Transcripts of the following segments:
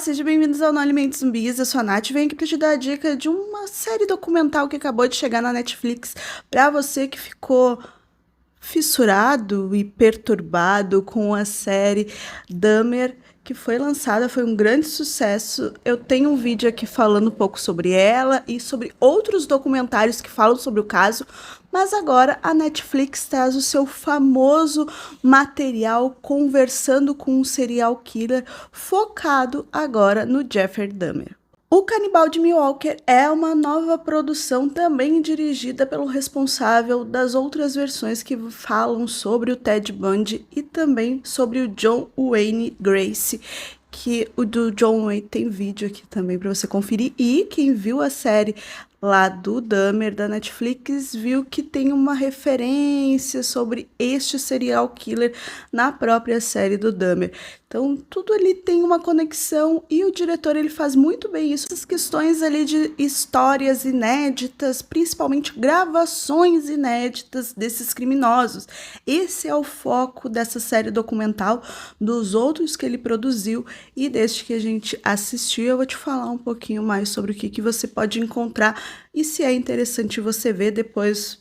sejam bem-vindos ao Não Alimente Zumbis, eu sou a Nath e venho aqui pra te dar a dica de uma série documental que acabou de chegar na Netflix pra você que ficou fissurado e perturbado com a série Dahmer, que foi lançada, foi um grande sucesso. Eu tenho um vídeo aqui falando um pouco sobre ela e sobre outros documentários que falam sobre o caso, mas agora a Netflix traz o seu famoso material conversando com um serial killer focado agora no Jeffrey Dahmer. O Canibal de Milwaukee é uma nova produção também dirigida pelo responsável das outras versões que falam sobre o Ted Bundy e também sobre o John Wayne Gacy, que o do John Wayne tem vídeo aqui também para você conferir. E quem viu a série lá do Dahmer da Netflix viu que tem uma referência sobre este serial killer na própria série do Dahmer. Então tudo ali tem uma conexão e o diretor ele faz muito bem isso. Essas questões ali de histórias inéditas, principalmente gravações inéditas desses criminosos. Esse é o foco dessa série documental, dos outros que ele produziu e deste que a gente assistiu. Eu vou te falar um pouquinho mais sobre o que você pode encontrar e se é interessante você ver depois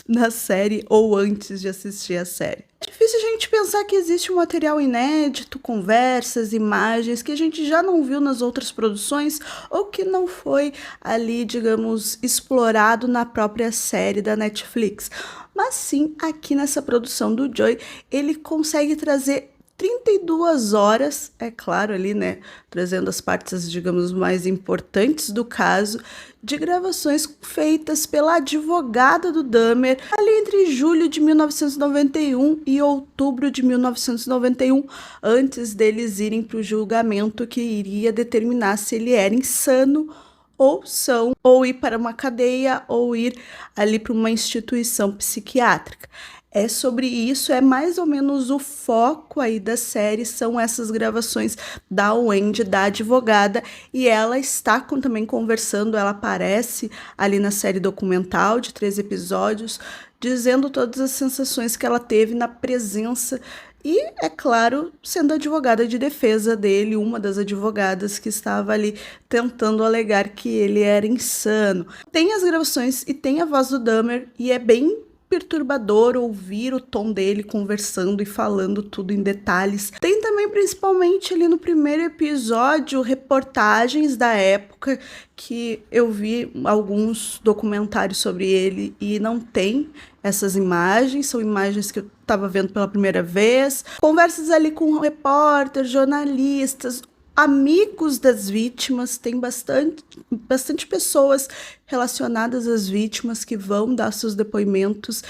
na série ou antes de assistir a série. É difícil a gente pensar que existe um material inédito, conversas, imagens que a gente já não viu nas outras produções ou que não foi ali, digamos, explorado na própria série da Netflix. Mas sim, aqui nessa produção do Joy, ele consegue trazer 32 horas, é claro ali, né, trazendo as partes, digamos, mais importantes do caso, de gravações feitas pela advogada do Dahmer ali entre julho de 1991 e outubro de 1991, antes deles irem para o julgamento que iria determinar se ele era insano ou são, ou ir para uma cadeia, ou ir ali para uma instituição psiquiátrica. É sobre isso, é mais ou menos o foco aí da série, são essas gravações da Wendy, da advogada, e ela está também conversando, ela aparece ali na série documental de 3 episódios, dizendo todas as sensações que ela teve na presença e, é claro, sendo advogada de defesa dele, uma das advogadas que estava ali tentando alegar que ele era insano. Tem as gravações e tem a voz do Dahmer, e é bem perturbador ouvir o tom dele conversando e falando tudo em detalhes. Tem também, principalmente ali no primeiro episódio, reportagens da época que eu vi alguns documentários sobre ele e não tem essas imagens, são imagens que eu estava vendo pela primeira vez. Conversas ali com repórteres, jornalistas, amigos das vítimas, tem bastante pessoas relacionadas às vítimas que vão dar seus depoimentos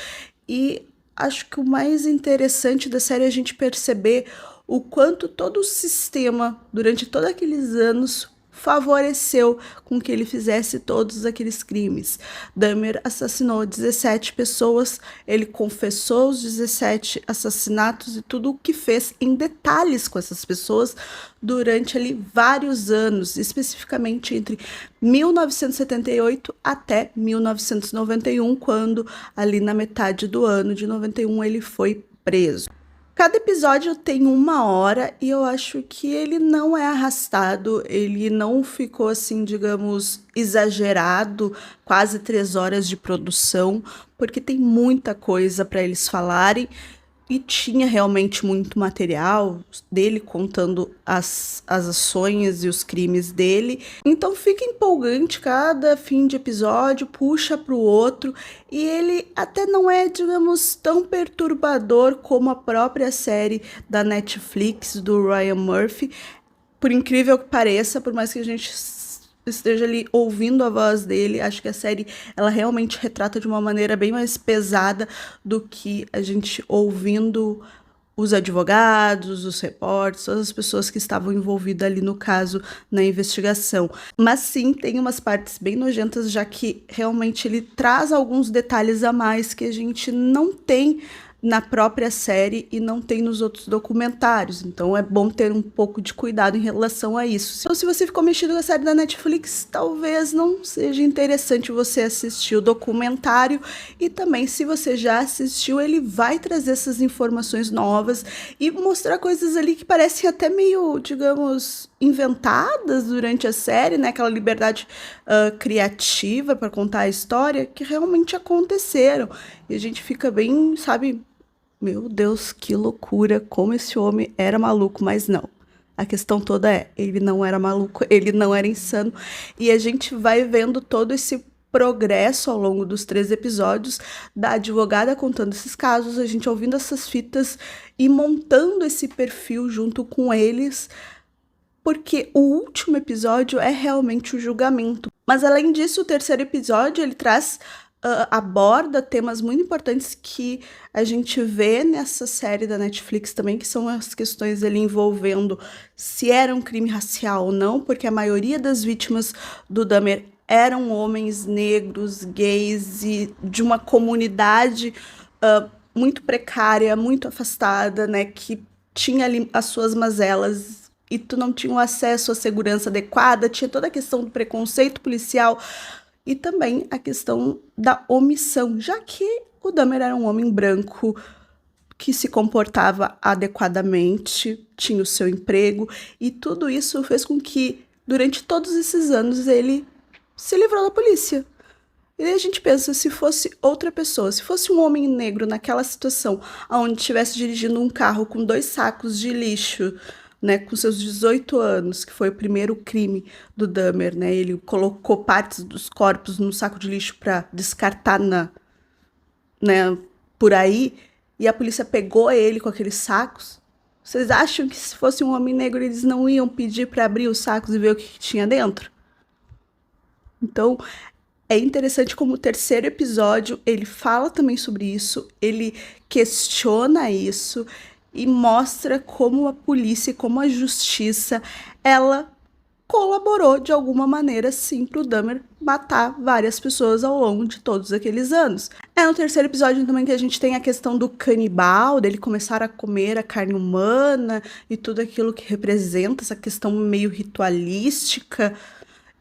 e acho que o mais interessante da série é a gente perceber o quanto todo o sistema, durante todos aqueles anos, favoreceu com que ele fizesse todos aqueles crimes. Dahmer assassinou 17 pessoas, ele confessou os 17 assassinatos e tudo o que fez em detalhes com essas pessoas durante ali vários anos, especificamente entre 1978 até 1991, quando ali na metade do ano de 91 ele foi preso. Cada episódio tem 1 hora e eu acho que ele não é arrastado, ele não ficou assim, digamos, exagerado, quase 3 horas de produção, porque tem muita coisa para eles falarem e tinha realmente muito material dele contando as ações e os crimes dele. Então fica empolgante, cada fim de episódio puxa para o outro e ele até não é, digamos, tão perturbador como a própria série da Netflix do Ryan Murphy. Por incrível que pareça, por mais que a gente esteja ali ouvindo a voz dele, acho que a série ela realmente retrata de uma maneira bem mais pesada do que a gente ouvindo os advogados, os repórteres, todas as pessoas que estavam envolvidas ali no caso, na investigação. Mas sim, tem umas partes bem nojentas, já que realmente ele traz alguns detalhes a mais que a gente não tem na própria série e não tem nos outros documentários, então é bom ter um pouco de cuidado em relação a isso. Então, se você ficou mexido com a série da Netflix, talvez não seja interessante você assistir o documentário, e também se você já assistiu, ele vai trazer essas informações novas e mostrar coisas ali que parecem até meio, digamos, inventadas durante a série, né? Aquela liberdade criativa para contar a história, que realmente aconteceram. E a gente fica bem, sabe, meu Deus, que loucura, como esse homem era maluco, mas não. A questão toda é, ele não era maluco, ele não era insano. E a gente vai vendo todo esse progresso ao longo dos 3 episódios da advogada contando esses casos, a gente ouvindo essas fitas e montando esse perfil junto com eles, porque o último episódio é realmente o julgamento. Mas além disso, o terceiro episódio, ele traz, aborda temas muito importantes que a gente vê nessa série da Netflix também, que são as questões ali envolvendo se era um crime racial ou não, porque a maioria das vítimas do Dahmer eram homens negros, gays e de uma comunidade muito precária, muito afastada, né, que tinha ali as suas mazelas e tu não tinha um acesso à segurança adequada, tinha toda a questão do preconceito policial e também a questão da omissão, já que o Dahmer era um homem branco que se comportava adequadamente, tinha o seu emprego, e tudo isso fez com que, durante todos esses anos, ele se livrou da polícia. E aí a gente pensa, se fosse outra pessoa, se fosse um homem negro naquela situação, onde estivesse dirigindo um carro com 2 sacos de lixo, né, com seus 18 anos, que foi o primeiro crime do Dahmer, né, ele colocou partes dos corpos num saco de lixo para descartar né, por aí, e a polícia pegou ele com aqueles sacos. Vocês acham que se fosse um homem negro eles não iam pedir para abrir os sacos e ver o que tinha dentro? Então, é interessante como o terceiro episódio, ele fala também sobre isso, ele questiona isso e mostra como a polícia e como a justiça, ela colaborou de alguma maneira, sim, para o Dahmer matar várias pessoas ao longo de todos aqueles anos. É no terceiro episódio também que a gente tem a questão do canibal, dele começar a comer a carne humana e tudo aquilo que representa essa questão meio ritualística.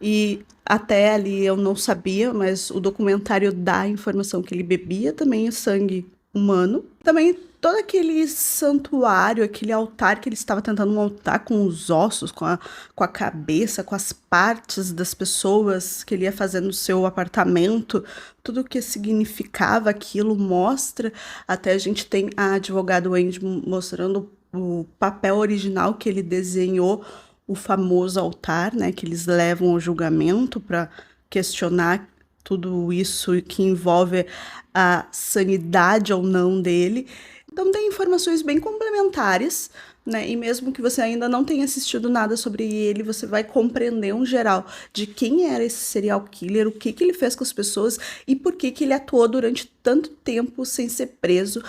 E até ali eu não sabia, mas o documentário dá a informação que ele bebia também o sangue humano. Também todo aquele santuário, aquele altar que ele estava tentando montar com os ossos, com a cabeça, com as partes das pessoas que ele ia fazer no seu apartamento, tudo o que significava aquilo mostra. Até a gente tem a advogada Wendy mostrando o papel original que ele desenhou, o famoso altar, né, que eles levam ao julgamento para questionar tudo isso que envolve a sanidade ou não dele. Então tem informações bem complementares, né, e mesmo que você ainda não tenha assistido nada sobre ele, você vai compreender um geral de quem era esse serial killer, o que ele fez com as pessoas e por que ele atuou durante tanto tempo sem ser preso.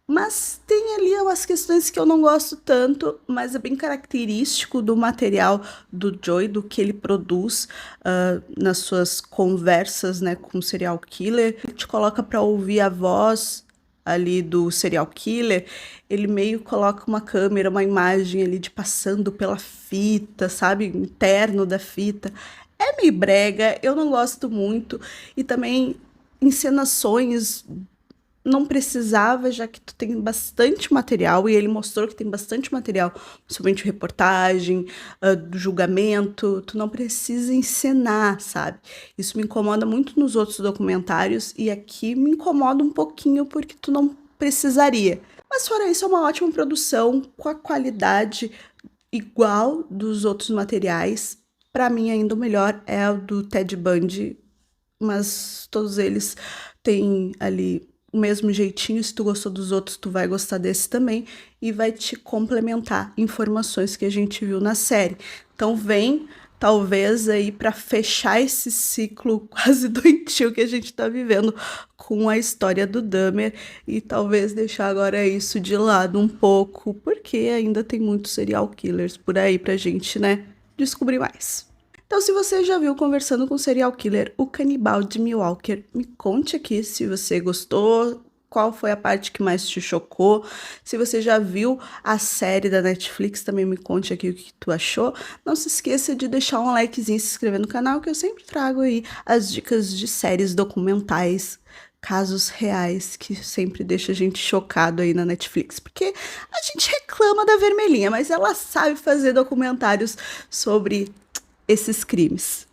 Mas tem ali umas questões que eu não gosto tanto, mas é bem característico do material do Joey, do que ele produz nas suas conversas, né, com o serial killer. Ele te coloca para ouvir a voz ali do serial killer, ele meio coloca uma câmera, uma imagem ali de passando pela fita, sabe, interno da fita. É meio brega, eu não gosto muito. E também encenações não precisava, já que tu tem bastante material, e ele mostrou que tem bastante material, principalmente reportagem, do julgamento, tu não precisa encenar, sabe? Isso me incomoda muito nos outros documentários, e aqui me incomoda um pouquinho porque tu não precisaria. Mas fora isso, é uma ótima produção, com a qualidade igual dos outros materiais. Para mim, ainda o melhor é o do Ted Bundy, mas todos eles têm ali o mesmo jeitinho. Se tu gostou dos outros, tu vai gostar desse também e vai te complementar informações que a gente viu na série. Então vem, talvez, aí para fechar esse ciclo quase doentio que a gente tá vivendo com a história do Dahmer e talvez deixar agora isso de lado um pouco, porque ainda tem muitos serial killers por aí pra gente, né, descobrir mais. Então, se você já viu Conversando com o Serial Killer, o Canibal de Milwaukee, me conte aqui se você gostou, qual foi a parte que mais te chocou. Se você já viu a série da Netflix, também me conte aqui o que tu achou. Não se esqueça de deixar um likezinho e se inscrever no canal, que eu sempre trago aí as dicas de séries documentais casos reais que sempre deixa a gente chocado aí na Netflix, porque a gente reclama da Vermelhinha, mas ela sabe fazer documentários sobre esses crimes.